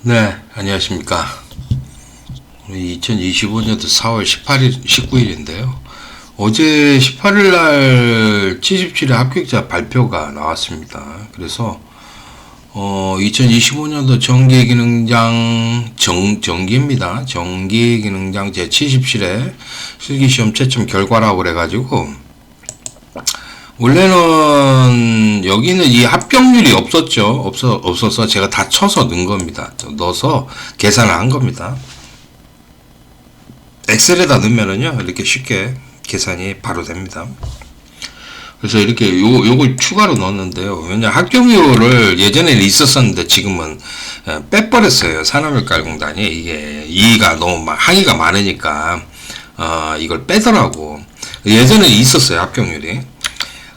네, 안녕하십니까. 2025년도 4월 18일, 19일인데요. 어제 18일 날 77회 합격자 발표가 나왔습니다. 그래서, 2025년도 정기기능장, 정기입니다. 정기기능장 제77회 실기시험 채점 결과라고 그래가지고, 원래는 여기는 이 합격률이 없어서 제가 다 쳐서 넣은 겁니다. 넣어서 계산을 한 겁니다. 엑셀에다 넣으면은요, 이렇게 쉽게 계산이 바로 됩니다. 그래서 이렇게 요걸 추가로 넣었는데요. 왜냐, 합격률을 예전에는 있었었는데 지금은 빼버렸어요. 산업일가공단이 이게 항의가 많으니까, 이걸 빼더라고. 예전에 있었어요, 합격률이.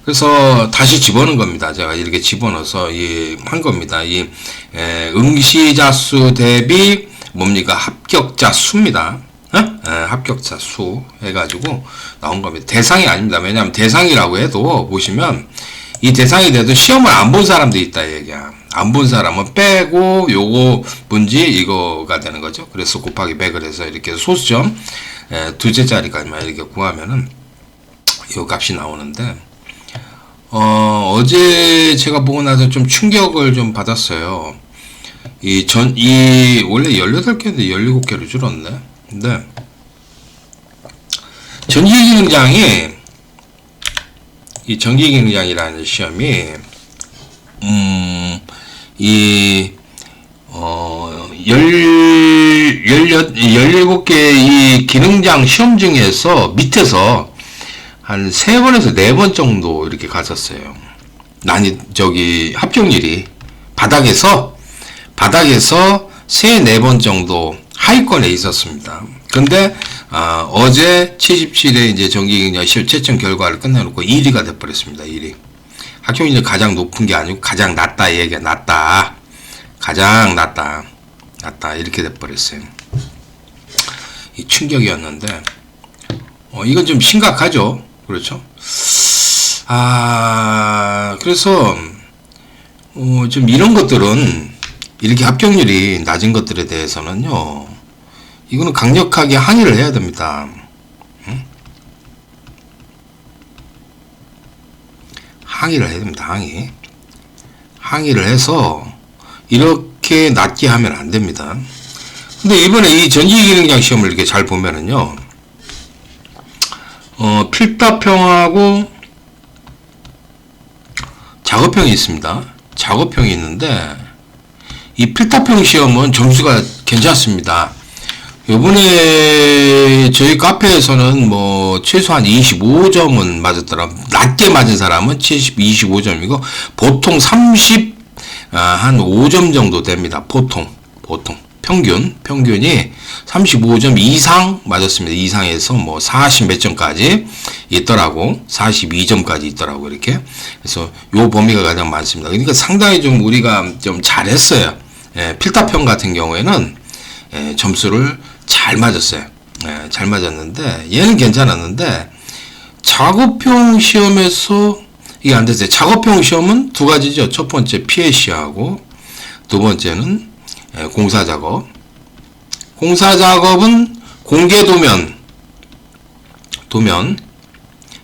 그래서 다시 집어넣은 겁니다. 제가 이렇게 집어넣어서 한 겁니다. 응시자 수 대비 뭡니까? 합격자 수입니다. 합격자 수 해가지고 나온 겁니다. 대상이 아닙니다. 왜냐하면 대상이라고 해도 보시면 이 대상이 돼도 시험을 안 본 사람도 있다 얘기야. 안 본 사람은 빼고 요거 문제 이거가 되는 거죠. 그래서 곱하기 100을 해서 이렇게 소수점 두째 자리까지만 이렇게 구하면은 요 값이 나오는데, 어제 제가 보고 나서 좀 충격을 좀 받았어요. 원래 18개인데 17개로 줄었네. 근데, 전기기능장이라는 시험이, 17개 이 기능장 시험 중에서 밑에서 한 3번에서 4번 정도 이렇게 갔었어요. 합격률이 바닥에서 3-4번 정도 하위권에 있었습니다. 근데 어제 77회 이제 정기기능장 시험 채점 결과를 끝내놓고 1위가 돼버렸습니다. 1위. 합격률이 가장 높은 게 아니고 가장 낮다 얘기가 낮다. 가장 낮다 이렇게 돼버렸어요. 이 충격이었는데, 이건 좀 심각하죠. 그렇죠? 그래서, 좀 이런 것들은, 이렇게 합격률이 낮은 것들에 대해서는요, 이거는 강력하게 항의를 해야 됩니다. 응? 항의를 해야 됩니다, 항의를 해서, 이렇게 낮게 하면 안 됩니다. 근데 이번에 이 전기기능장 시험을 이렇게 잘 보면은요, 필답형하고 작업형이 있습니다. 작업형이 있는데 이 필답형 시험은 점수가 괜찮습니다. 요번에 저희 카페에서는 최소한 25점은 맞았더라. 낮게 맞은 사람은 25점이고 보통 한 5점 정도 됩니다. 보통 평균이 35점 이상 맞았습니다. 이상에서 40 몇 점까지 있더라고. 42점까지 있더라고, 이렇게. 그래서 요 범위가 가장 많습니다. 그러니까 상당히 좀 우리가 좀 잘했어요. 필답형 같은 경우에는 점수를 잘 맞았어요. 잘 맞았는데, 얘는 괜찮았는데, 작업형 시험에서 이게 안 됐어요. 작업형 시험은 두 가지죠. 첫 번째 PLC하고 두 번째는 공사작업. 공사작업은 공개도면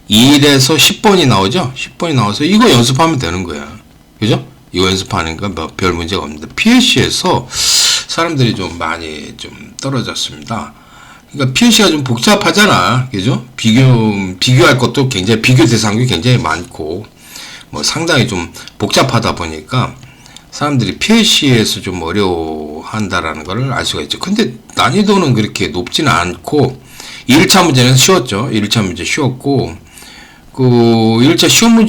1에서 10번이 나오죠. 10번이 나와서 이거 연습하면 되는 거야. 그죠? 이거 연습하니까 별 문제가 없는데, PLC에서 사람들이 좀 많이 좀 떨어졌습니다. 그러니까 PLC가 좀 복잡하잖아. 그죠? 비교할 것도 비교 대상이 굉장히 많고, 상당히 좀 복잡하다 보니까 사람들이 PLC에서 좀 어려워한다라는 것을 알 수가 있죠. 근데 난이도는 그렇게 높지는 않고, 1차 문제는 쉬웠죠. 1차 문제 쉬웠고, 1차 시험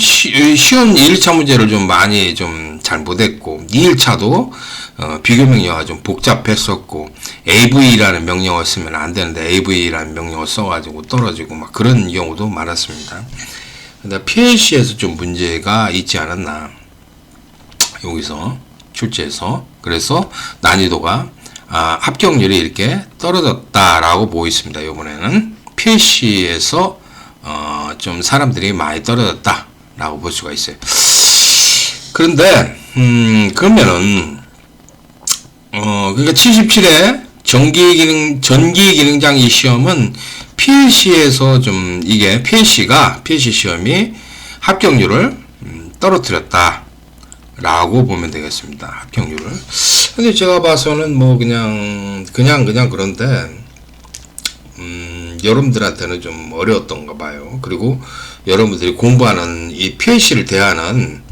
1차 문제를 좀 많이 좀 잘 못했고, 2일차도, 비교 명령어가 좀 복잡했었고, AV라는 명령어 쓰면 안 되는데, AV라는 명령어 써가지고 떨어지고, 그런 경우도 많았습니다. 근데 PLC에서 좀 문제가 있지 않았나. 여기서 출제해서, 그래서 난이도가 합격률이 이렇게 떨어졌다라고 보고 있습니다. 이번에는 PLC에서 좀 사람들이 많이 떨어졌다라고 볼 수가 있어요. 그런데 그러면은 그러니까 77회 전기 기능장 이 시험은 PLC에서 좀 이게 PLC 시험이 합격률을 떨어뜨렸다 라고 보면 되겠습니다. 합격률을. 근데 제가 봐서는 뭐 그냥 그런데 여러분들한테는 좀 어려웠던가 봐요. 그리고 여러분들이 공부하는 이 PLC를 대하는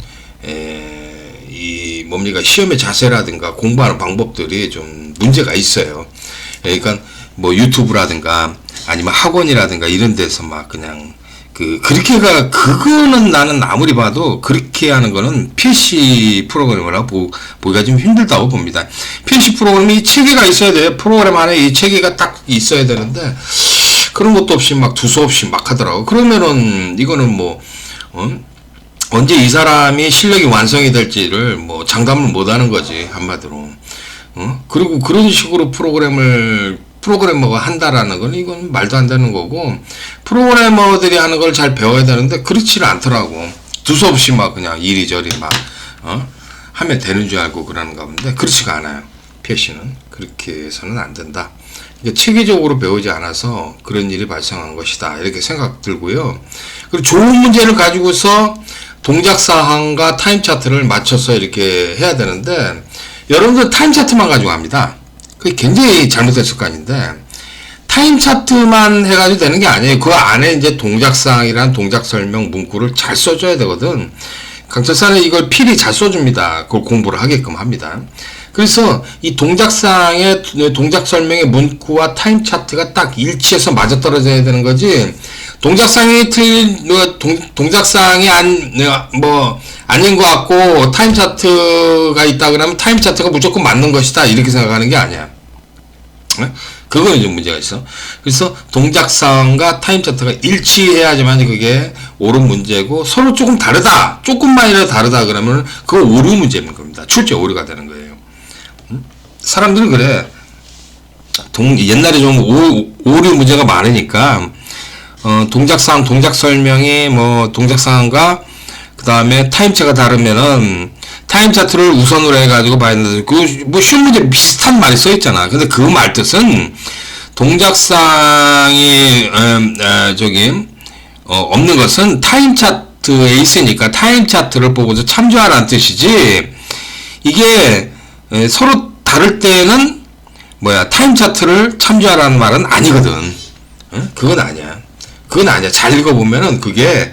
이 뭡니까 시험의 자세라든가 공부하는 방법들이 좀 문제가 있어요. 그러니까 뭐 유튜브라든가 아니면 학원이라든가 이런 데서 막 그냥 그거는 나는 아무리 봐도 그렇게 하는 거는 PC 프로그램이라고 보기가 좀 힘들다고 봅니다. PC 프로그램이 체계가 있어야 돼요. 프로그램 안에 이 체계가 딱 있어야 되는데 그런 것도 없이 막 두서없이 막 하더라고. 그러면은 이거는 뭐 언제 이 사람이 실력이 완성이 될지를 뭐 장담을 못 하는 거지, 한마디로. 그리고 그런 식으로 프로그래머가 한다라는 건 이건 말도 안 되는 거고, 프로그래머들이 하는 걸 잘 배워야 되는데 그렇지는 않더라고. 두서없이 막 그냥 이리저리 막 하면 되는 줄 알고 그러는가 본데 그렇지가 않아요. PLC는 그렇게 해서는 안 된다. 이게 체계적으로 배우지 않아서 그런 일이 발생한 것이다, 이렇게 생각 들고요. 그리고 좋은 문제를 가지고서 동작사항과 타임 차트를 맞춰서 이렇게 해야 되는데 여러분들 타임 차트만 가지고 합니다. 그게 굉장히 잘못된 습관인데, 타임 차트만 해가지고 되는 게 아니에요. 그 안에 이제 동작사항이란 동작 설명 문구를 잘 써줘야 되거든. 강철사는 이걸 필히 잘 써줍니다. 그걸 공부를 하게끔 합니다. 그래서 이 동작사항의 동작 설명의 문구와 타임 차트가 딱 일치해서 맞아떨어져야 되는 거지, 동작사항이 동작사항이 아닌 것 같고 타임 차트가 있다 그러면 타임 차트가 무조건 맞는 것이다, 이렇게 생각하는 게 아니야. 그거는 좀 문제가 있어. 그래서 동작사항과 타임 차트가 일치해야지만 그게 옳은 문제고, 서로 조금 다르다, 조금만이라도 다르다 그러면 그거 오류 문제인 겁니다. 출제 오류가 되는 거예요. 사람들은 그래. 옛날에 좀 오류 문제가 많으니까 동작사항, 동작 설명이 뭐 동작사항과 그 다음에 타임차가 다르면은 타임 차트를 우선으로 해가지고 봐야 된다. 뭐 쉬운 문제 비슷한 말이 써있잖아. 근데 그 말 뜻은 동작사항이 없는 것은 타임 차트에 있으니까 타임 차트를 보고서 참조하라는 뜻이지, 이게 서로 다를 때는 타임 차트를 참조하라는 말은 아니거든. 그건 아니야. 잘 읽어보면은 그게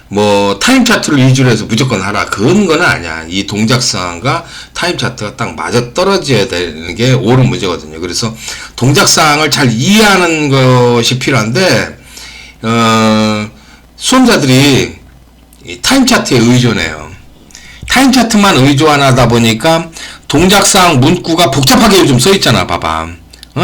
뭐 타임 차트를 위주로 해서 무조건 하라, 그런 건 아니야. 이 동작사항과 타임 차트가 딱 맞아 떨어져야 되는 게 옳은 문제거든요. 그래서 동작사항을 잘 이해하는 것이 필요한데 수험자들이 이 타임 차트에 의존해요. 타임 차트만 의존하다 보니까 동작사항 문구가 복잡하게 요즘 써있잖아. 봐봐.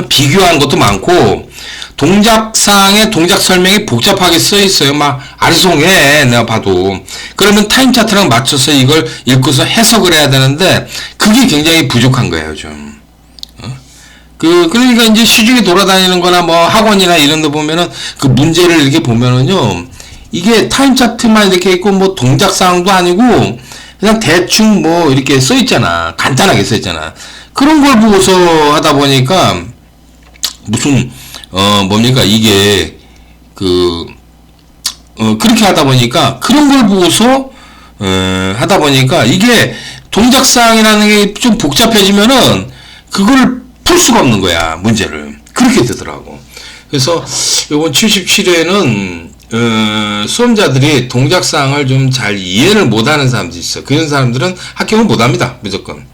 비교한 것도 많고 동작사항의 동작 설명이 복잡하게 써있어요. 막 아리송해, 내가 봐도. 그러면 타임 차트랑 맞춰서 이걸 읽고서 해석을 해야 되는데 그게 굉장히 부족한 거예요, 좀. 그러니까 이제 시중에 돌아다니는 거나 뭐 학원이나 이런 데 보면은 그 문제를 이렇게 보면은요, 이게 타임 차트만 이렇게 있고 뭐 동작사항도 아니고 그냥 대충 뭐 이렇게 써있잖아. 간단하게 써있잖아. 그런 걸 보고서 하다 보니까 무슨 뭡니까 이게 그렇게 하다 보니까 그런 걸 보고서 하다 보니까 이게 동작사항이라는 게 좀 복잡해지면은 그걸 풀 수가 없는 거야, 문제를. 그렇게 되더라고. 그래서 이번 77회는 수험자들이 동작사항을 좀 잘 이해를 못하는 사람들이 있어. 그런 사람들은 합격을 못합니다, 무조건.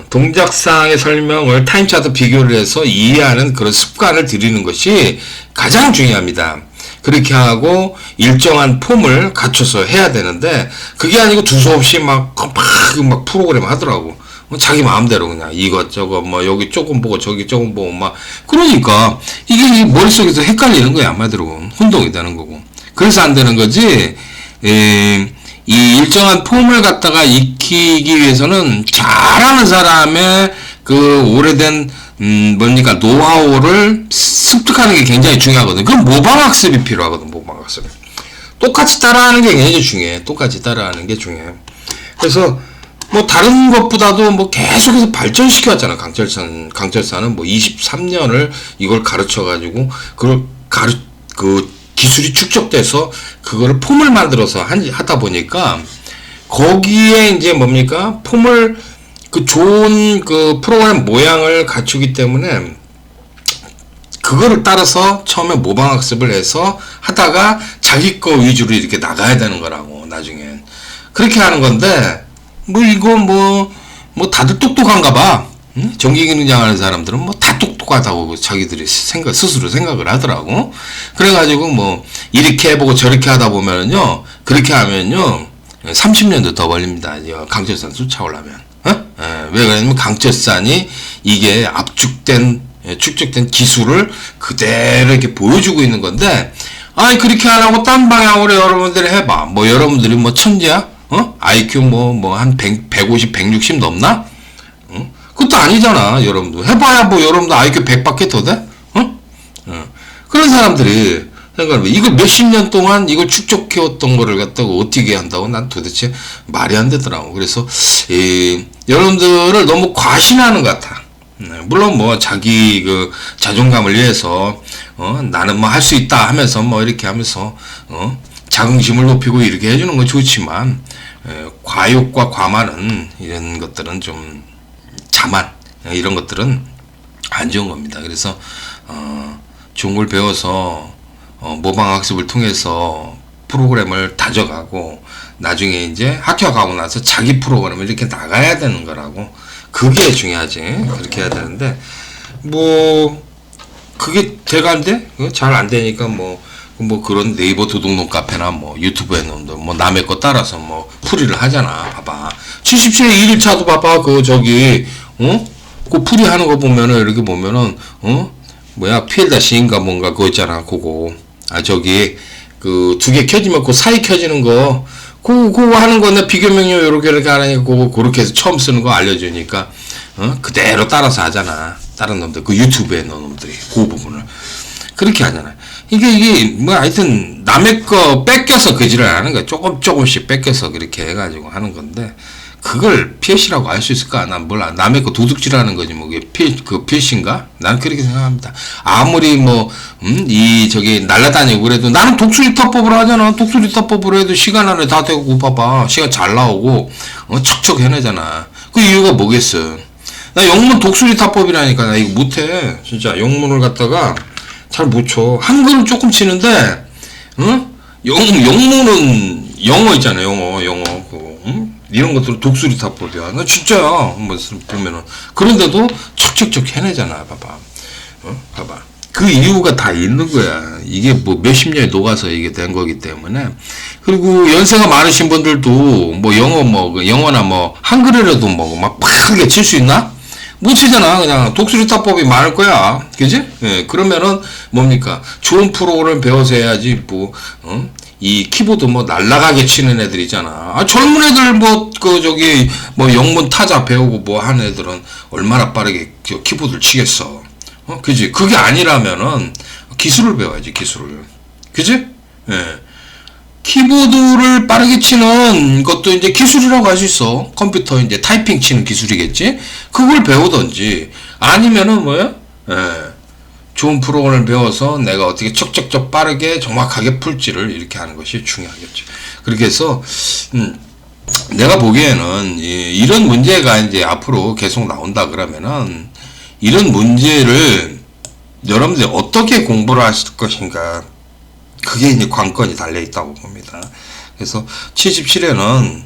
동작사항의 설명을 타임차트 비교를 해서 이해하는 그런 습관을 들이는 것이 가장 중요합니다. 그렇게 하고 일정한 폼을 갖춰서 해야 되는데 그게 아니고 두서없이 막 프로그램 하더라고. 자기 마음대로 그냥 이것저것 뭐 여기 조금 보고 저기 조금 보고 막 그러니까 이게 머릿속에서 헷갈리는 거야, 한마디로. 혼동이 되는 거고. 그래서 안 되는 거지. 이 일정한 폼을 갖다가 익히기 위해서는 잘하는 사람의 그 오래된 뭡니까 노하우를 습득하는 게 굉장히 중요하거든. 그럼 모방학습이 필요하거든. 모방학습. 똑같이 따라하는 게 굉장히 중요해. 똑같이 따라하는 게 중요해요. 그래서 뭐 다른 것보다도 뭐 계속해서 발전시켜왔잖아. 강철사는 뭐 23년을 이걸 가르쳐 가지고 그 기술이 축적돼서 그거를 폼을 만들어서 하다 보니까 거기에 이제 뭡니까? 폼을 그 좋은 그 프로그램 모양을 갖추기 때문에 그거를 따라서 처음에 모방학습을 해서 하다가 자기 거 위주로 이렇게 나가야 되는 거라고, 나중엔. 그렇게 하는 건데, 뭐 이거 뭐 다들 똑똑한가 봐. 응? 전기기능장 하는 사람들은 뭐 다 똑똑하다고 자기들이 스스로 생각을 하더라고. 그래가지고 뭐 이렇게 해보고 저렇게 하다 보면은요, 그렇게 하면요, 30년도 더 걸립니다. 강철산 쫓아오려면. 왜 그러냐면 강철산이 이게 축적된 기술을 그대로 이렇게 보여주고 있는 건데, 아니 그렇게 안 하고 딴 방향으로 여러분들이 해봐. 뭐 여러분들이 뭐 천재야? IQ 한 150, 160 넘나? 그것도 아니잖아. 여러분도 해봐야 뭐 여러분도 IQ 100밖에 더 돼? 그런 사람들이 생각해봐. 이걸 몇십 년 동안 이걸 축적해왔던 거를 갖다가 어떻게 한다고? 난 도대체 말이 안 되더라고. 그래서 여러분들을 너무 과신하는 것 같아. 물론 뭐 자기 그 자존감을 위해서 나는 뭐 할 수 있다 하면서 뭐 이렇게 하면서 자긍심을 높이고 이렇게 해주는 건 좋지만, 과욕과 과만은 이런 것들은 좀 자만, 이런 것들은 안 좋은 겁니다. 그래서 좋은 걸 배워서 모방학습을 통해서 프로그램을 다져가고 나중에 이제 합격하고 나서 자기 프로그램을 이렇게 나가야 되는 거라고. 그게 중요하지. 그렇게 해야 되는데 뭐 그게 돼간데 잘 안 되니까 뭐 그런 네이버 도둑놈 카페나 뭐 유튜브에 놈도 뭐 남의 거 따라서 뭐 풀이를 하잖아. 봐봐. 77회 1일차도 봐봐. 그 풀이하는 거 보면은 이렇게 보면은 필다 시인가 뭔가 그거 있잖아. 그거 그 두 개 켜지면 그 사이 켜지는 거 그거 하는 건데 비교 명령 요렇게 하라니까 그렇게 해서 처음 쓰는 거 알려주니까 그대로 따라서 하잖아. 다른 놈들 그 유튜브에 넣은 놈들이 그 부분을 그렇게 하잖아. 이게 뭐 하여튼 남의 거 뺏겨서 그지를 하는 거야. 조금씩 뺏겨서 그렇게 해가지고 하는 건데 그걸 PC라고 알 수 있을까? 난 몰라. 남의 거 도둑질하는 거지 뭐 그게 PC인가? 난 그렇게 생각합니다. 아무리 날라다니고 그래도 나는 독수리타법을 하잖아. 독수리타법으로 해도 시간 안에 다 되고 봐봐. 시간 잘 나오고 척척 해내잖아. 그 이유가 뭐겠어? 나 영문 독수리타법이라니까. 나 이거 못해. 진짜 영문을 갖다가 잘 못 쳐. 한글은 조금 치는데 영문은 영어 있잖아. 영어 이런 것들은 독수리타법이야. 나 진짜야. 뭐 보면은 그런데도 척척척 해내잖아. 봐봐. 봐봐. 그 이유가 다 있는 거야. 이게 뭐 몇십 년이 녹아서 이게 된 거기 때문에. 그리고 연세가 많으신 분들도 뭐 영어나 뭐 한글이라도 막 크게 칠 수 있나? 못 치잖아. 그냥 독수리타법이 많을 거야. 그지? 예, 그러면은 뭡니까? 좋은 프로그램 배워서 해야지 이 키보드 날라가게 치는 애들 있잖아. 젊은 애들 영문 타자 배우고 하는 애들은 얼마나 빠르게 키보드를 치겠어. 그지? 그게 아니라면은 기술을 배워야지, 기술을. 그지? 예. 키보드를 빠르게 치는 것도 이제 기술이라고 할 수 있어. 컴퓨터 이제 타이핑 치는 기술이겠지? 그걸 배우던지, 아니면은 좋은 프로그램을 배워서 내가 어떻게 척척척 빠르게 정확하게 풀지를 이렇게 하는 것이 중요하겠죠. 그렇게 해서, 내가 보기에는 이런 문제가 이제 앞으로 계속 나온다 그러면은 이런 문제를 여러분들이 어떻게 공부를 하실 것인가, 그게 이제 관건이 달려 있다고 봅니다. 그래서 77회는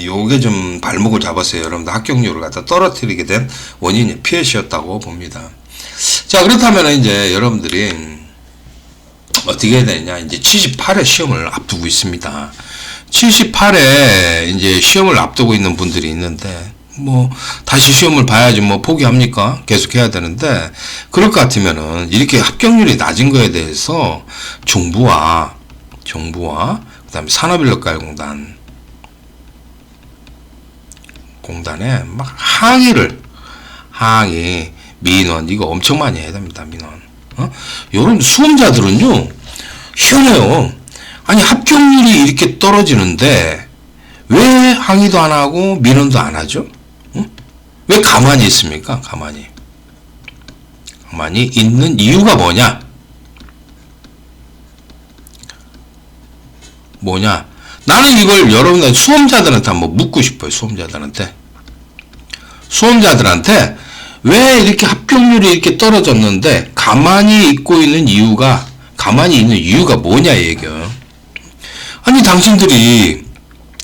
요게 좀 발목을 잡았어요. 여러분들 합격률을 갖다 떨어뜨리게 된 원인이 PS였다고 봅니다. 자, 그렇다면 이제 여러분들이 어떻게 해야 되냐. 이제 78회 시험을 앞두고 있습니다. 78회 이제 시험을 앞두고 있는 분들이 있는데, 다시 시험을 봐야지 포기합니까? 계속 해야 되는데, 그럴 것 같으면은, 이렇게 합격률이 낮은 거에 대해서, 정부와, 그 다음에 공단에 막 항의, 민원, 이거 엄청 많이 해야 됩니다, 민원. 요런 수험자들은요, 희한해요. 아니, 합격률이 이렇게 떨어지는데, 왜 항의도 안 하고 민원도 안 하죠? 응? 왜 가만히 있습니까? 가만히 있는 이유가 뭐냐? 나는 이걸 여러분들 수험자들한테 한번 묻고 싶어요. 수험자들한테 왜 이렇게 합격률이 이렇게 떨어졌는데 가만히 있는 이유가 뭐냐 얘기야. 아니 당신들이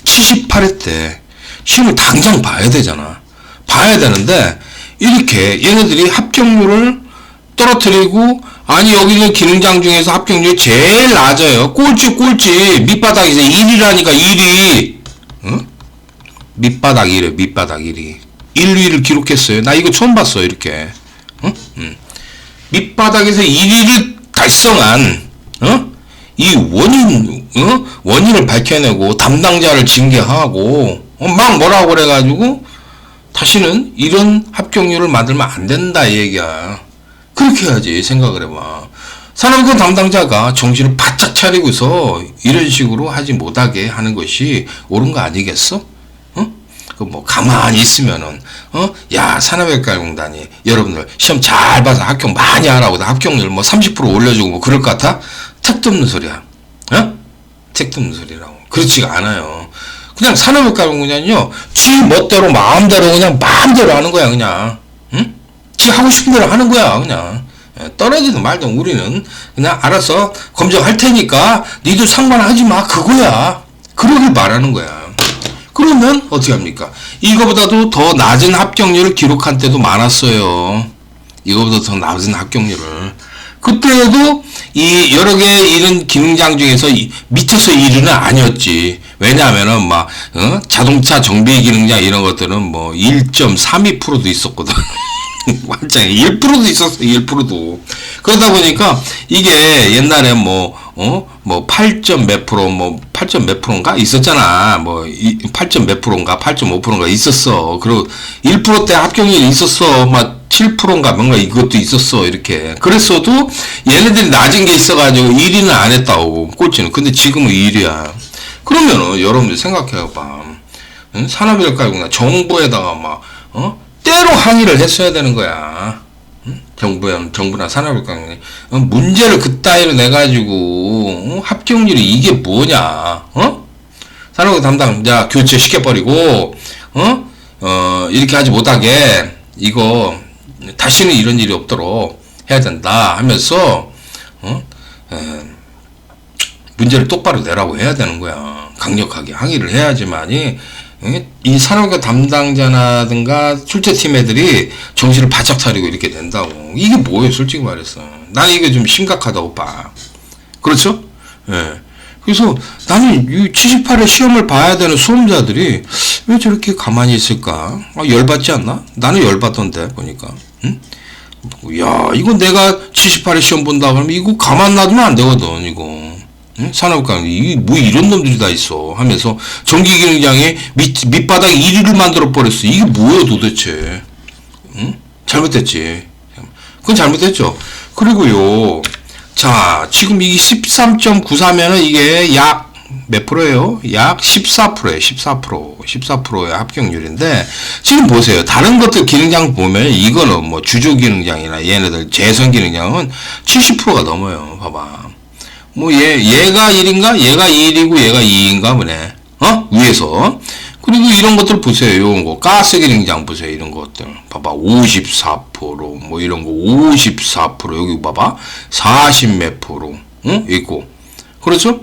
78회 때 시험을 당장 봐야 되잖아. 봐야 되는데 이렇게 얘네들이 합격률을 떨어뜨리고, 아니 여기는 기능장 중에서 합격률이 제일 낮아요. 꼴찌 밑바닥에서 1위라니까 1위. 응? 밑바닥 1위 1위를 기록했어요. 나 이거 처음 봤어 이렇게. 응? 밑바닥에서 1위를 달성한 이 원인을 밝혀내고 담당자를 징계하고 막 뭐라고 그래가지고 다시는 이런 합격률을 만들면 안 된다 이 얘기야. 그렇게 해야지. 생각을 해봐. 산업군 담당자가 정신을 바짝 차리고서 이런 식으로 하지 못하게 하는 것이 옳은 거 아니겠어? 가만히 있으면은, 야, 산업외과공단이 여러분들 시험 잘 봐서 합격 많이 하라고 합격률 30% 올려주고 뭐 그럴 것 같아? 택도 없는 소리야. 택도 없는 소리라고. 그렇지가 않아요. 그냥 산업외과공단이요, 지 멋대로 마음대로 하는 거야, 그냥. 지 하고 싶은 대로 하는 거야, 그냥. 떨어지든 말든 우리는 그냥 알아서 검증할 테니까 니도 상관하지 마, 그거야. 그러길 바라는 거야. 그러면 어떻게 합니까? 이거보다도 더 낮은 합격률을 기록한 때도 많았어요. 이거보다 더 낮은 합격률을. 그때도 이 여러 개 이런 기능장 중에서 미쳐서 1위는 아니었지. 왜냐하면은 자동차 정비 기능장 이런 것들은 1.32%도 있었거든. 완전 1%도 있었어. 1%도. 그러다 보니까 이게 옛날에 8점 몇 프로 8점 몇 프로인가 있었잖아. 8점 몇 프로인가 8.5%인가 있었어. 그리고 1%대 합격률이 있었어. 7%인가 뭔가 이것도 있었어. 이렇게. 그랬어도 얘네들이 낮은 게 있어가지고 1위는 안 했다고. 꼴찌는. 근데 지금은 1위야. 그러면은 여러분들 생각해봐. 산업외과공단 정부에다가 때로 항의를 했어야 되는 거야. 정부나 산업외과공단이 문제를 그따위로 내가지고 합격률이 이게 뭐냐? 산업외과 담당자 교체 시켜버리고 이렇게 하지 못하게 이거 다시는 이런 일이 없도록 해야 된다 하면서 문제를 똑바로 내라고 해야 되는 거야. 강력하게 항의를 해야지만이 이 산업외과 담당자라든가 출제팀 애들이 정신을 바짝 차리고 이렇게 된다고. 이게 뭐예요, 솔직히 말해서. 난 이게 좀 심각하다고 봐. 그렇죠? 예. 그래서 나는 이 78회 시험을 봐야 되는 수험자들이 왜 저렇게 가만히 있을까? 열받지 않나? 나는 열받던데, 보니까. 응? 야, 이거 내가 78회 시험 본다 그러면 이거 가만 놔두면 안 되거든, 이거. 응? 산업관, 이런 놈들이 다 있어. 하면서, 전기기능장에 밑바닥 1위를 만들어버렸어. 이게 뭐야, 도대체. 응? 잘못됐지. 그건 잘못됐죠. 그리고요, 자, 지금 이게 13.94면은 이게 약 몇 프로예요? 약 14%예요. 14%의 합격률인데, 지금 보세요. 다른 것들 기능장 보면, 이거는 주조기능장이나 얘네들 재선기능장은 70%가 넘어요. 봐봐. 얘가 1인가? 얘가 1이고 얘가 2인가 보네. 위에서. 그리고 이런 것들 보세요. 요런 거. 가스 기능장 보세요. 이런 것들. 봐봐. 54%. 이런 거. 54%. 여기 봐봐. 40 몇 프로. 있고. 그렇죠?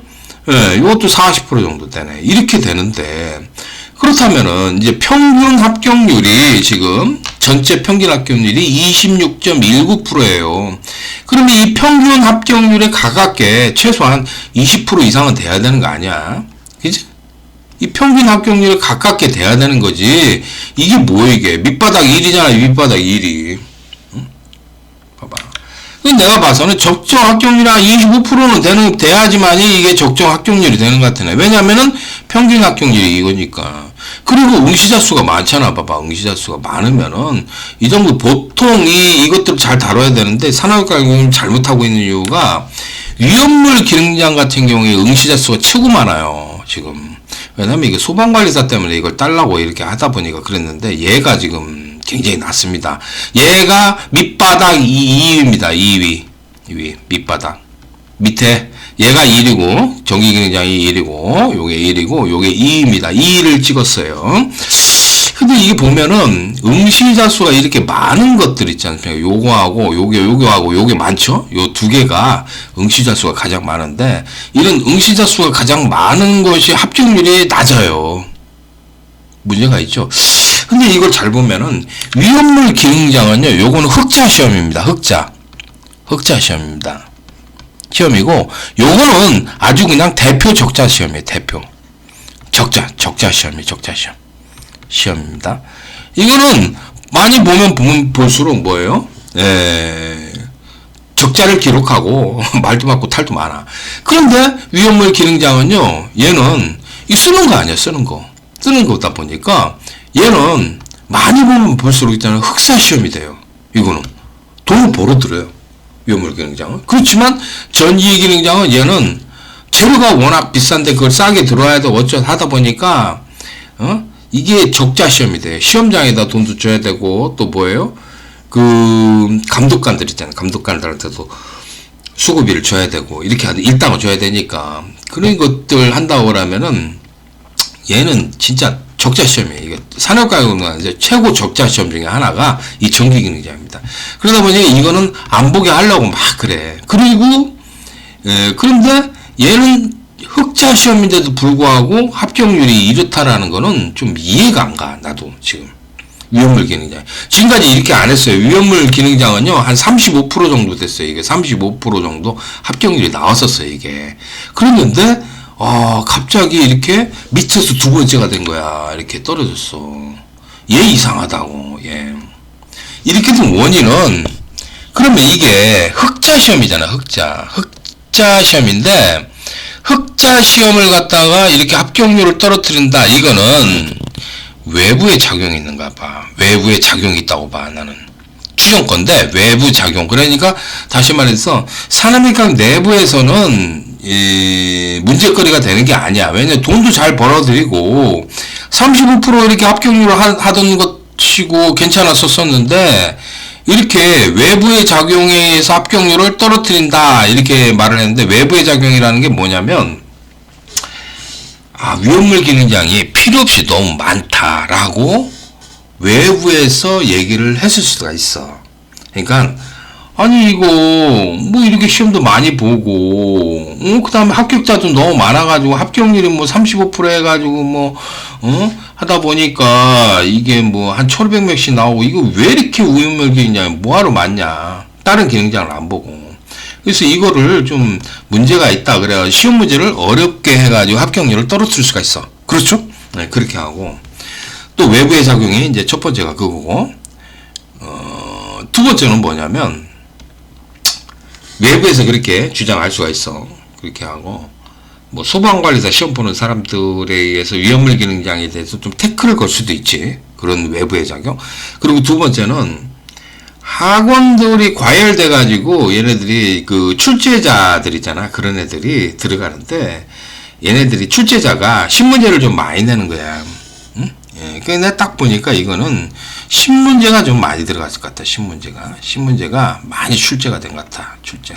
예, 이것도 40% 정도 되네. 이렇게 되는데. 그렇다면은, 이제 평균 합격률이 지금, 전체 평균 합격률이 26.19%예요. 그러면 이 평균 합격률에 가깝게 최소한 20% 이상은 돼야 되는 거 아니야? 그치? 이 평균 합격률에 가깝게 돼야 되는 거지. 이게 뭐야, 이게? 밑바닥 1이잖아, 밑바닥 1이. 응? 봐봐. 내가 봐서는 적정 합격률이 한 25%는 돼야지만이 이게 적정 합격률이 되는 것 같으네. 왜냐면은 평균 합격률이 이거니까. 그리고 응시자 수가 많잖아. 봐봐. 응시자 수가 많으면은 이 정도 보통 이것들을 잘 다뤄야 되는데 산업외과 잘못하고 있는 이유가 위험물 기능장 같은 경우에 응시자 수가 최고 많아요. 지금. 왜냐면 이게 소방관리사 때문에 이걸 딸라고 이렇게 하다 보니까 그랬는데, 얘가 지금 굉장히 낮습니다. 얘가 밑바닥 2위입니다. 2위. 밑바닥. 밑에 얘가 1위고, 전기기능장이 1위고, 요게 1위고, 요게 2위입니다. 2위를 찍었어요. 근데 이게 보면은 응시자 수가 이렇게 많은 것들 있지 않습니까? 요거하고 요거하고 요게 많죠? 요 두 개가 응시자 수가 가장 많은데, 이런 응시자 수가 가장 많은 것이 합격률이 낮아요. 문제가 있죠. 근데 이걸 잘 보면은 위험물 기능장은요, 요거는 흑자 시험입니다. 흑자 시험입니다. 시험이고, 요거는 아주 그냥 대표 적자 시험이에요. 대표 적자 시험입니다. 이거는 많이 보면 볼수록 뭐예요? 적자를 기록하고 말도 많고 탈도 많아. 그런데 위험물 기능장은요, 얘는 이 쓰는 거 아니야. 쓰는 거다 보니까 얘는 많이 보면 볼수록 있잖아요, 흑사 시험이 돼요. 이거는 돈을 벌어 들어요. 위험물 기능장은. 그렇지만 전기 기능장은 얘는 재료가 워낙 비싼데 그걸 싸게 들어와야 돼 어쩌다 하다 보니까 이게 적자 시험이 돼. 시험장에다 돈도 줘야 되고, 또 뭐예요? 그 감독관들 있잖아요. 감독관들한테도 수고비를 줘야 되고, 이렇게 일당을 줘야 되니까 그런 것들 한다고 그러면은 얘는 진짜 적자 시험이에요. 이게 산업가격은 이제 최고 적자 시험 중에 하나가 이 전기기능장입니다. 그러다 보니 이거는 안 보게 하려고 막 그래. 그리고 그런데 얘는 흑자 시험인데도 불구하고 합격률이 이렇다라는 거는 좀 이해가 안 가. 나도 지금 위험물 기능장 지금까지 이렇게 안 했어요. 위험물 기능장은요 한 35% 정도 됐어요. 이게 35% 정도 합격률이 나왔었어요. 이게 그랬는데 갑자기 이렇게 밑에서 두 번째가 된 거야. 이렇게 떨어졌어. 얘 이상하다고. 예. 이렇게 된 원인은, 그러면 이게 흑자 시험이잖아. 흑자 시험인데, 흑자 시험을 갖다가 이렇게 합격률을 떨어뜨린다. 이거는 외부의 작용이 있는가 봐. 외부의 작용이 있다고 봐. 나는 추정건데 외부 작용. 그러니까 다시 말해서 산업인과학 내부에서는 문제거리가 되는 게 아니야. 왜냐면 돈도 잘 벌어들이고 35% 이렇게 합격률을 하던 것이고 괜찮았었는데, 이렇게 외부의 작용에 의해서 합격률을 떨어뜨린다 이렇게 말을 했는데, 외부의 작용이라는 게 뭐냐면 위험물 기능장이 필요 없이 너무 많다라고 외부에서 얘기를 했을 수가 있어. 그러니까 아니 이거 뭐 이렇게 시험도 많이 보고 그 다음에 합격자도 너무 많아가지고 합격률이 뭐 35% 해가지고 뭐 하다 보니까 이게 뭐 한 1500명씩 나오고, 이거 왜 이렇게 위험물 기능장이 뭐하러 많냐, 다른 기능장을 안 보고. 그래서 이거를 좀 문제가 있다 그래가지고 시험 문제를 어렵게 해가지고 합격률을 떨어뜨릴 수가 있어. 그렇죠? 네, 그렇게 하고, 또 외부의 작용이 이제 첫 번째가 그거고, 두 번째는 뭐냐면 외부에서 그렇게 주장할 수가 있어. 그렇게 하고, 뭐 소방관리사 시험 보는 사람들에 의해서 위험물 기능장에 대해서 좀 태클을 걸 수도 있지. 그런 외부의 작용. 그리고 두 번째는 학원들이 과열돼 가지고 얘네들이 그 출제자들 있잖아. 그런 애들이 들어가는데 얘네들이 출제자가 신문제를 좀 많이 내는 거야. 응? 예, 그러니까 딱 보니까 이거는 신문제가 좀 많이 들어갔을 것 같아. 신문제가 많이 출제가 된 것 같아. 출제.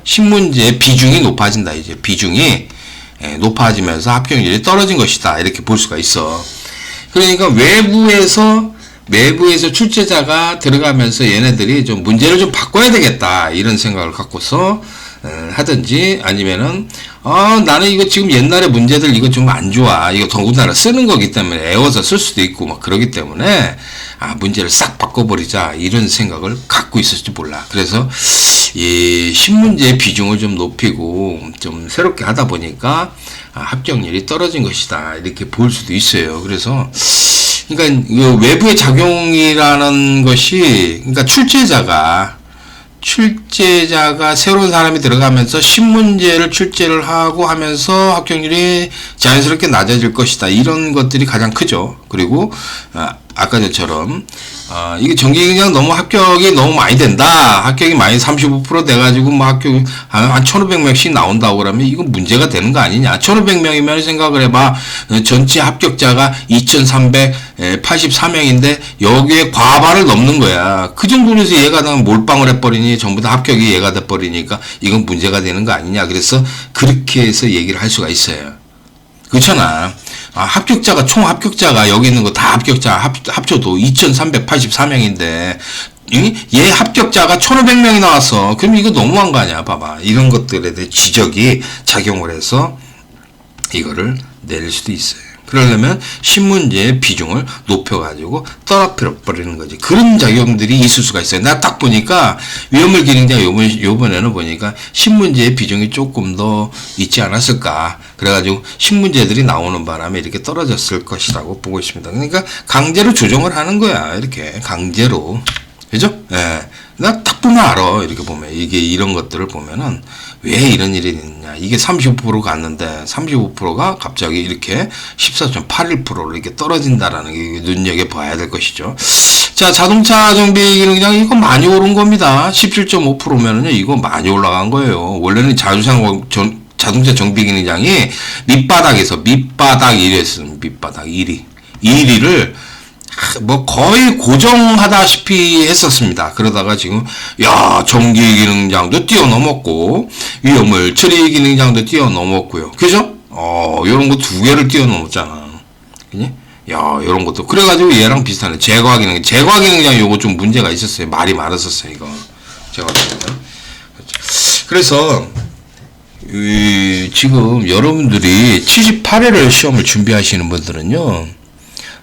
신문제 비중이 높아진다. 이제 비중이 높아지면서 합격률이 떨어진 것이다. 이렇게 볼 수가 있어. 그러니까 외부에서 출제자가 들어가면서 얘네들이 좀 문제를 좀 바꿔야 되겠다. 이런 생각을 갖고서 하든지, 아니면은 나는 이거 지금 옛날에 문제들 이거 좀 안 좋아. 이거 더군다나 쓰는 거기 때문에 애워서 쓸 수도 있고 막 그러기 때문에 문제를 싹 바꿔버리자. 이런 생각을 갖고 있을지 몰라. 그래서 이 신문제의 비중을 좀 높이고 좀 새롭게 하다 보니까 합격률이 떨어진 것이다. 이렇게 볼 수도 있어요. 그래서 그러니까 이 외부의 작용이라는 것이, 그러니까 출제자가 새로운 사람이 들어가면서 신문제를 출제를 하고 하면서 합격률이 자연스럽게 낮아질 것이다. 이런 것들이 가장 크죠. 그리고 아까 전처럼 이게 정기경장 너무 합격이 너무 많이 된다. 합격이 많이 35% 돼가지고 뭐 합격 한 1,500명씩 나온다고 그러면 이건 문제가 되는 거 아니냐. 1,500명이면 생각을 해봐. 전체 합격자가 2,384명인데 여기에 과반을 넘는 거야. 그 정도에서 얘가 몰빵을 해버리니 전부 다 합격이 얘가 돼버리니까 이건 문제가 되는 거 아니냐. 그래서 그렇게 해서 얘기를 할 수가 있어요. 그렇잖아. 합격자가, 총 합격자가 여기 있는 거 다 합격자 합쳐도 2,384명인데, 얘 합격자가 1,500명이 나왔어. 그럼 이거 너무한 거 아니야? 봐봐. 이런 것들에 대해 지적이 작용을 해서 이거를 내릴 수도 있어요. 그러려면 신문제의 비중을 높여가지고 떨어뜨려 버리는 거지. 그런 작용들이 있을 수가 있어요. 나 딱 보니까 위험물 기능장 요번에는 보니까 신문제의 비중이 조금 더 있지 않았을까. 그래가지고 신문제들이 나오는 바람에 이렇게 떨어졌을 것이라고 보고 있습니다. 그러니까 강제로 조정을 하는 거야. 이렇게 강제로. 그죠? 예. 나 딱 보면 알아. 이렇게 보면. 이게 이런 것들을 보면은 왜 이런 일이 있느냐. 이게 35% 갔는데 35%가 갑자기 이렇게 14.81%로 이렇게 떨어진다라는 게 눈여겨봐야 될 것이죠. 자, 자동차 정비 기능장 이거 많이 오른 겁니다. 17.5%면은요, 이거 많이 올라간 거예요. 원래는 자동차 정비 기능장이 밑바닥에서 밑바닥 1위였습니다. 밑바닥 1위. 1위를 뭐 거의 고정하다시피 했었습니다. 그러다가 지금 전기 기능장도 뛰어넘었고 위험물 처리 기능장도 뛰어넘었고요. 그죠? 요런 거 두 개를 뛰어넘었잖아. 그니? 요런 것도 그래가지고 얘랑 비슷하네. 제과 기능장 요거 좀 문제가 있었어요. 말이 많았었어요. 이거 제과 기능장. 그래서 지금 여러분들이 78회를 시험을 준비하시는 분들은요,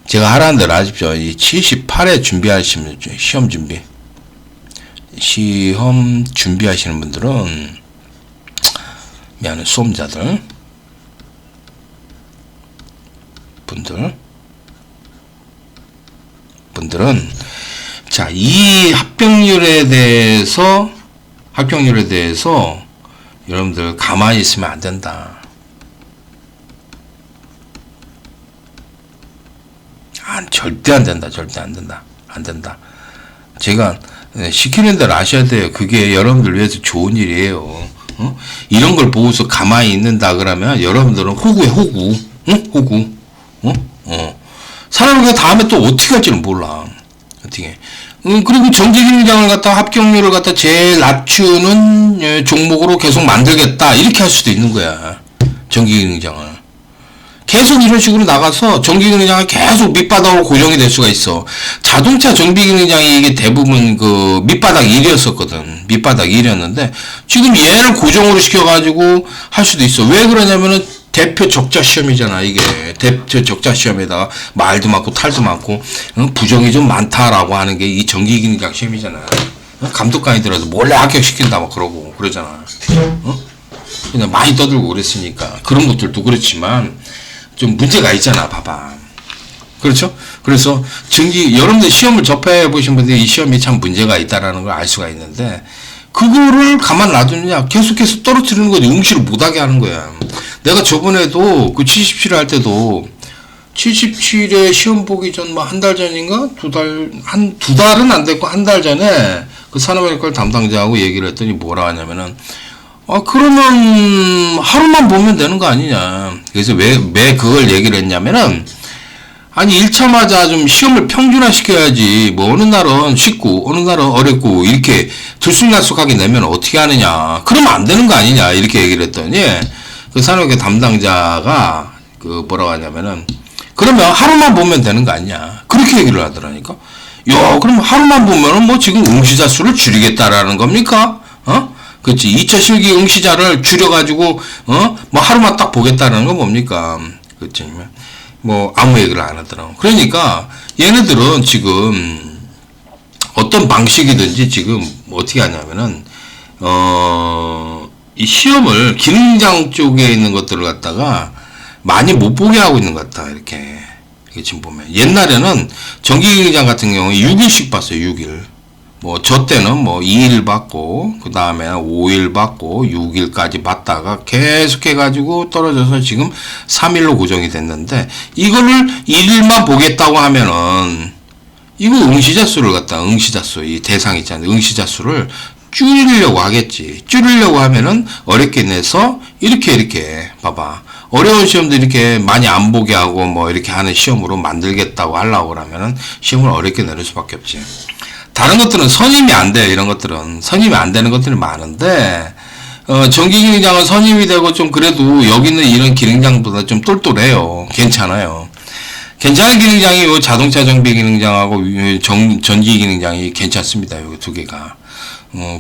제가 하라는 대로 아십시오. 이 78회 준비하시면, 시험 준비하시는 분들은, 미안해, 수험자들, 분들은, 자, 이 합격률에 대해서, 여러분들 가만히 있으면 안 된다. 절대 안 된다. 안 된다. 제가 시키는 대로 아셔야 돼요. 그게 여러분들 위해서 좋은 일이에요. 이런 걸 보고서 가만히 있는다 그러면 여러분들은 호구에 호구. 호구. 사람이 그 다음에 또 어떻게 할지는 몰라. 어떻게. 그리고 정기기능장을 갖다 합격률을 갖다 제일 낮추는 종목으로 계속 만들겠다. 이렇게 할 수도 있는 거야. 정기기능장을. 계속 이런 식으로 나가서 정기기능장이 계속 밑바닥으로 고정이 될 수가 있어. 자동차 정비기능장이 이게 대부분 그 밑바닥 1이었었거든. 밑바닥 1이었는데 지금 얘를 고정으로 시켜가지고 할 수도 있어. 왜 그러냐면은 대표 적자 시험이잖아. 이게 대표 적자 시험에다가 말도 많고 탈도 많고 부정이 좀 많다라고 하는 게 이 정기기능장 시험이잖아. 감독관이 들어서 몰래 합격시킨다 막 그러고 그러잖아. 그냥 많이 떠들고 그랬으니까 그런 것들도 그렇지만 좀 문제가 있잖아. 봐봐. 그렇죠? 그래서 여러분들 시험을 접해 보신 분들이 이 시험이 참 문제가 있다라는 걸 알 수가 있는데 그거를 가만 놔두느냐. 계속해서 떨어뜨리는 거지. 응시를 못하게 하는 거야. 내가 저번에도 그 77회 할 때도 77회 시험 보기 전 뭐 한 달 전인가? 두 달은 안 됐고 한 달 전에 그 산업외과 담당자하고 얘기를 했더니 뭐라 하냐면은 그러면 하루만 보면 되는 거 아니냐. 그래서 왜 그걸 얘기를 했냐면은, 아니, 1차마자 좀 시험을 평준화 시켜야지. 뭐, 어느 날은 쉽고, 어느 날은 어렵고, 이렇게 들쑥날쑥하게 내면 어떻게 하느냐. 그러면 안 되는 거 아니냐. 이렇게 얘기를 했더니, 그 산업외과 담당자가, 뭐라고 하냐면은, 그러면 하루만 보면 되는 거 아니냐. 그렇게 얘기를 하더라니까. 그럼 하루만 보면은 뭐 지금 응시자 수를 줄이겠다라는 겁니까? 그렇지. 2차 실기 응시자를 줄여가지고, 뭐 하루만 딱 보겠다는 건 뭡니까? 그렇지. 뭐, 아무 얘기를 안 하더라고. 그러니까, 얘네들은 지금, 어떤 방식이든지 지금 어떻게 하냐면은, 이 시험을 기능장 쪽에 있는 것들을 갖다가 많이 못 보게 하고 있는 것 같다. 이렇게. 지금 보면. 옛날에는 정기기능장 같은 경우에 6일씩 봤어요. 6일. 뭐, 저 때는 뭐, 2일 받고, 그 다음에 5일 받고, 6일까지 받다가 계속 해가지고 떨어져서 지금 3일로 고정이 됐는데, 이거를 1일만 보겠다고 하면은, 이거 응시자 수를 갖다 응시자 수, 이 대상 있잖아요. 응시자 수를 줄이려고 하겠지. 줄이려고 하면은 어렵게 내서 이렇게 봐봐. 어려운 시험도 이렇게 많이 안 보게 하고 뭐 이렇게 하는 시험으로 만들겠다고 하려고 그러면은 시험을 어렵게 내릴 수밖에 없지. 다른 것들은 선임이 안 돼. 이런 것들은 선임이 안 되는 것들이 많은데 전기기능장은 선임이 되고 좀 그래도 여기 있는 이런 기능장보다 좀 똘똘해요. 괜찮아요. 괜찮은 기능장이 요 자동차 정비 기능장하고 전기 기능장이 괜찮습니다. 요 두 개가.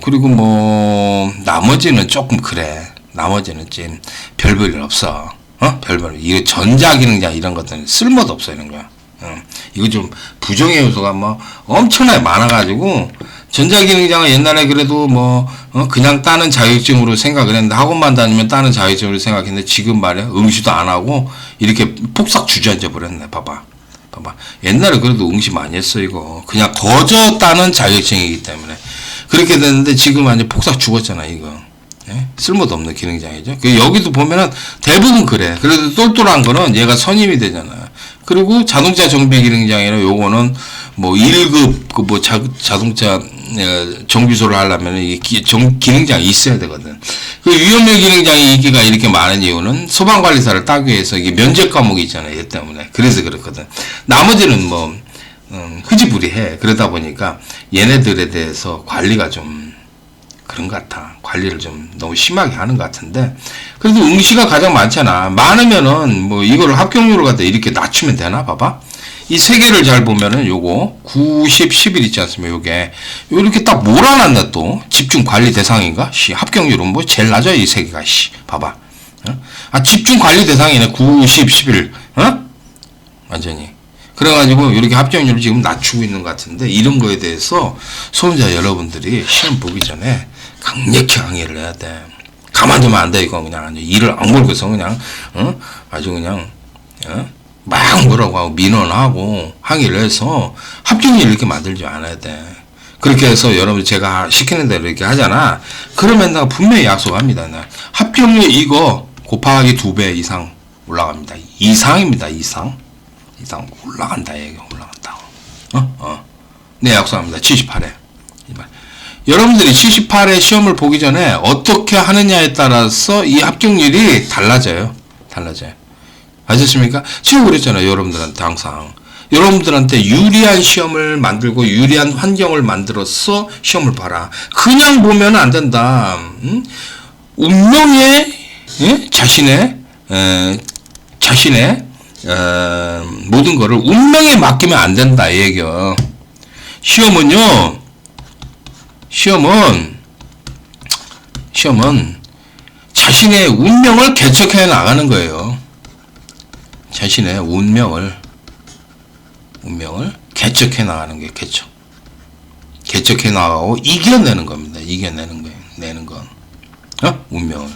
그리고 뭐 나머지는 조금 그래. 나머지는 좀 별 볼 일 없어. 별별. 이 전자 기능장 이런 것들은 쓸모도 없어 이런 거야. 이거 좀 부정의 요소가 뭐 엄청나게 많아가지고 전자기능장은 옛날에 그래도 뭐 그냥 따는 자격증으로 생각을 했는데 학원만 다니면 따는 자격증으로 생각했는데 지금 말이야 응시도 안 하고 이렇게 폭삭 주저앉아 버렸네. 봐봐 옛날에 그래도 응시 많이 했어. 이거 그냥 거저 따는 자격증이기 때문에 그렇게 됐는데 지금 완전 폭삭 죽었잖아 이거. 예? 쓸모도 없는 기능장이죠. 여기도 보면은 대부분 그래. 그래도 똘똘한 거는 얘가 선임이 되잖아. 그리고 자동차 정비 기능장이라 요거는 뭐 1급 그 뭐 자동차 정비소를 하려면 이 기능장이 있어야 되거든. 그 위험률 기능장이 인기가 이렇게 많은 이유는 소방관리사를 따기 위해서 이게 면접 과목이 있잖아요. 얘 때문에. 그래서 그렇거든. 나머지는 뭐 흐지부리해. 그러다 보니까 얘네들에 대해서 관리가 좀 그런 것 같아. 관리를 좀 너무 심하게 하는 것 같은데 그래도 응시가 가장 많잖아. 많으면은 뭐 이거를 합격률을 갖다 이렇게 낮추면 되나? 봐봐. 이 세 개를 잘 보면은 요거 90, 11 있지 않습니까? 요게 요렇게 딱 몰아놨네. 또 집중 관리 대상인가? 합격률은 뭐 제일 낮아요. 이 세 개가. 봐봐. 집중 관리 대상이네. 90, 11. 완전히. 그래가지고 이렇게 합격률을 지금 낮추고 있는 것 같은데 이런 거에 대해서 소비자 여러분들이 시험 보기 전에 강력히 항의를 해야 돼. 가만두면 안 돼. 이거 그냥 이를 악물고서 그냥 아주 그냥 막 뭐라고 하고 민원하고 항의를 해서 합격률 이렇게 만들지 않아야 돼. 그렇게 해서 여러분 제가 시키는 대로 이렇게 하잖아. 그러면 내가 분명히 약속합니다. 합격률 이거 곱하기 2배 이상 올라갑니다. 이상입니다. 이상 올라간다. 얘기 올라간다고. 네, 약속합니다. 78회. 여러분들이 78회 시험을 보기 전에 어떻게 하느냐에 따라서 이 합격률이 달라져요. 아셨습니까? 제가 그랬잖아요. 여러분들한테 항상. 여러분들한테 유리한 시험을 만들고 유리한 환경을 만들어서 시험을 봐라. 그냥 보면 안 된다. 운명에 자신의 모든 거를 운명에 맡기면 안 된다. 이 얘기요. 시험은 자신의 운명을 개척해 나가는 거예요. 자신의 운명을 개척해 나가는 게 개척해 나가고 이겨내는 겁니다. 이겨내는 거예요. 내는 건. 운명을.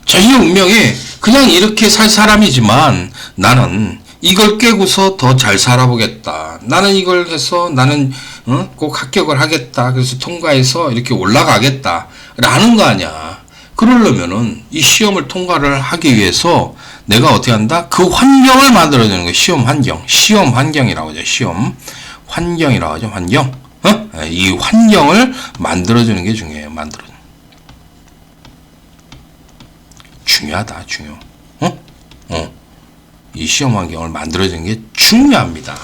자신의 운명이 그냥 이렇게 살 사람이지만 나는 이걸 깨고서 더 잘 살아보겠다. 나는 이걸 해서 나는 꼭 합격을 하겠다. 그래서 통과해서 이렇게 올라가겠다. 라는 거 아니야. 그러려면은 이 시험을 통과를 하기 위해서 내가 어떻게 한다? 그 환경을 만들어주는 거야. 시험 환경이라고 하죠. 시험 환경이라고 하죠. 환경. 이 환경을 만들어주는 게 중요해요. 중요하다. 이 시험 환경을 만들어주는 게 중요합니다.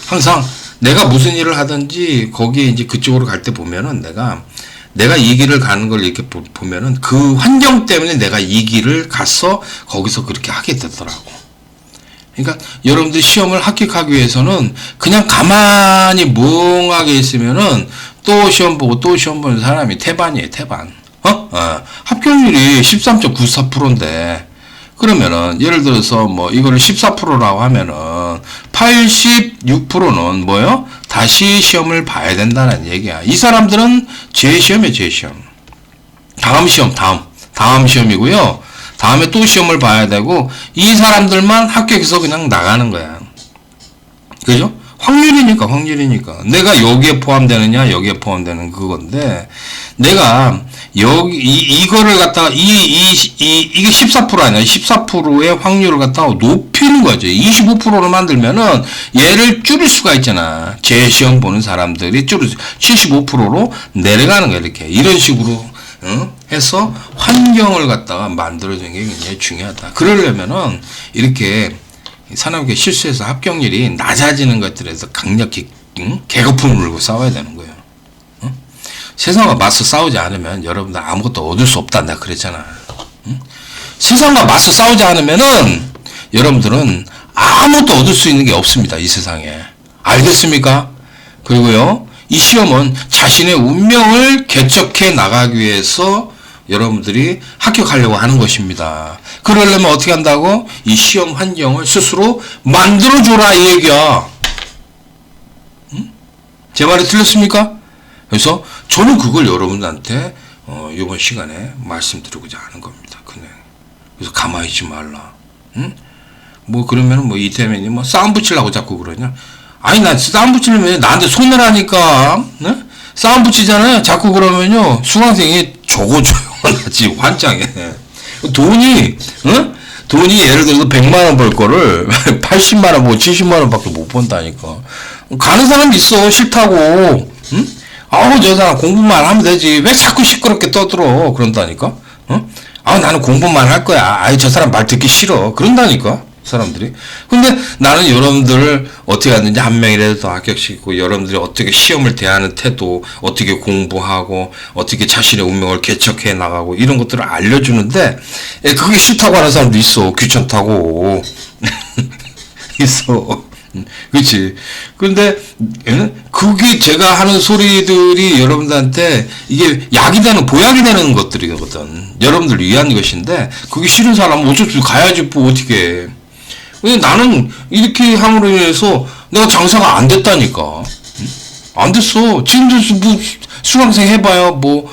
항상 내가 무슨 일을 하든지 거기에 이제 그쪽으로 갈 때 보면은 내가 이 길을 가는 걸 이렇게 보면은 그 환경 때문에 내가 이 길을 가서 거기서 그렇게 하게 되더라고. 그러니까 여러분들 시험을 합격하기 위해서는 그냥 가만히 멍하게 있으면은 또 시험 보고 또 시험 보는 사람이 태반이에요. 태반. 합격률이 13.94%인데 그러면은 예를 들어서 뭐 이거를 14%라고 하면은 86%는 뭐요? 다시 시험을 봐야 된다는 얘기야. 이 사람들은 재시험이에요. 재시험. 다음 시험이고요. 다음에 또 시험을 봐야 되고 이 사람들만 합격해서 그냥 나가는 거야. 그죠? 확률이니까. 내가 여기에 포함되느냐, 여기에 포함되는 그건데, 내가, 여기, 이거를 갖다가, 이게 14% 아니야. 14%의 확률을 갖다가 높이는 거죠. 25%로 만들면은, 얘를 줄일 수가 있잖아. 제 시험 보는 사람들이 75%로 내려가는 거야, 이렇게. 이런 식으로, 해서 환경을 갖다가 만들어주는 게 굉장히 중요하다. 그러려면은, 이렇게, 산업계 실수해서 합격률이 낮아지는 것들에서 강력히 개거품을 물고 싸워야 되는 거예요. 세상과 맞서 싸우지 않으면 여러분들 아무것도 얻을 수 없다. 내가 그랬잖아. 세상과 맞서 싸우지 않으면은 여러분들은 아무것도 얻을 수 있는 게 없습니다. 이 세상에. 알겠습니까? 그리고요, 이 시험은 자신의 운명을 개척해 나가기 위해서 여러분들이 합격하려고 하는 것입니다. 그러려면 어떻게 한다고? 이 시험 환경을 스스로 만들어줘라, 이 얘기야. 제 말이 틀렸습니까? 그래서 저는 그걸 여러분들한테 이번 시간에 말씀드리고자 하는 겁니다. 그냥. 그래서 가만히 있지 말라. 뭐 그러면은 뭐 이태민이 뭐 싸움 붙이려고 자꾸 그러냐? 아니, 나 싸움 붙이려면 나한테 손을 하니까, 네? 싸움 붙이잖아요. 자꾸 그러면요, 수강생이 조고조용하지, 환장해. 돈이 예를 들어서 100만원 벌 거를 80만원, 뭐 70만원 밖에 못 번다니까. 가는 사람이 있어, 싫다고. 응? 아우, 저 사람 공부만 하면 되지. 왜 자꾸 시끄럽게 떠들어. 그런다니까. 아우, 나는 공부만 할 거야. 아이, 저 사람 말 듣기 싫어. 그런다니까. 사람들이. 근데 나는 여러분들을 어떻게 하는지 한 명이라도 더 합격시키고, 여러분들이 어떻게 시험을 대하는 태도, 어떻게 공부하고, 어떻게 자신의 운명을 개척해 나가고, 이런 것들을 알려주는데, 그게 싫다고 하는 사람도 있어. 귀찮다고. 있어. 그렇지. 근데 그게 제가 하는 소리들이 여러분들한테 이게 약이 되는, 보약이 되는 것들이거든. 여러분들 위한 것인데, 그게 싫은 사람은 어쩔 수 없이 가야지, 뭐 어떻게 해. 근데 나는 이렇게 함으로 인해서 내가 장사가 안 됐다니까. 안 됐어. 지금도 뭐 수강생 해봐야 뭐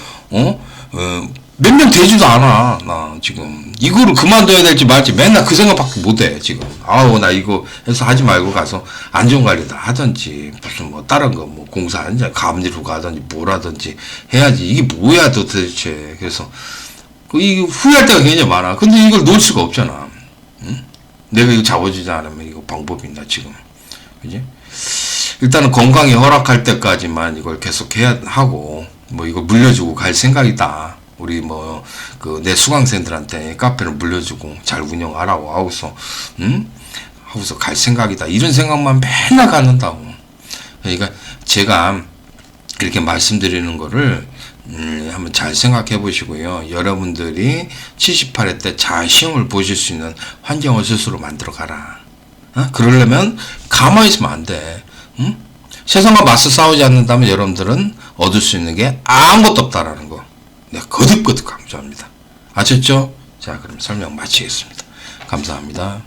몇 명 되지도 않아. 나 지금 이거를 그만둬야 될지 말지 맨날 그 생각밖에 못해 지금. 아우, 나 이거 해서 하지 말고 가서 안전관리다 하든지 무슨 뭐 다른 거 뭐 공사하든지 감리로 가든지 뭘 하든지 해야지. 이게 뭐야 도대체. 그래서 이거 후회할 때가 굉장히 많아. 근데 이걸 놓을 수가 없잖아. 응? 내가 이거 잡아주지 않으면 이거 방법이 있나 지금. 그지? 일단은 건강이 허락할 때까지만 이걸 계속 해야 하고, 뭐 이거 물려주고 갈 생각이다. 우리 뭐 그 내 수강생들한테 카페를 물려주고 잘 운영하라고 하고서 하고서 갈 생각이다. 이런 생각만 맨날 갖는다고. 그러니까 제가 이렇게 말씀드리는 거를 한번 잘 생각해 보시고요. 여러분들이 78회 때 잘 시험을 보실 수 있는 환경을 스스로 만들어 가라. 그러려면 가만히 있으면 안 돼. 세상과 맞서 싸우지 않는다면 여러분들은 얻을 수 있는 게 아무것도 없다라는 거. 내가 거듭거듭 강조합니다. 아셨죠? 자, 그럼 설명 마치겠습니다. 감사합니다.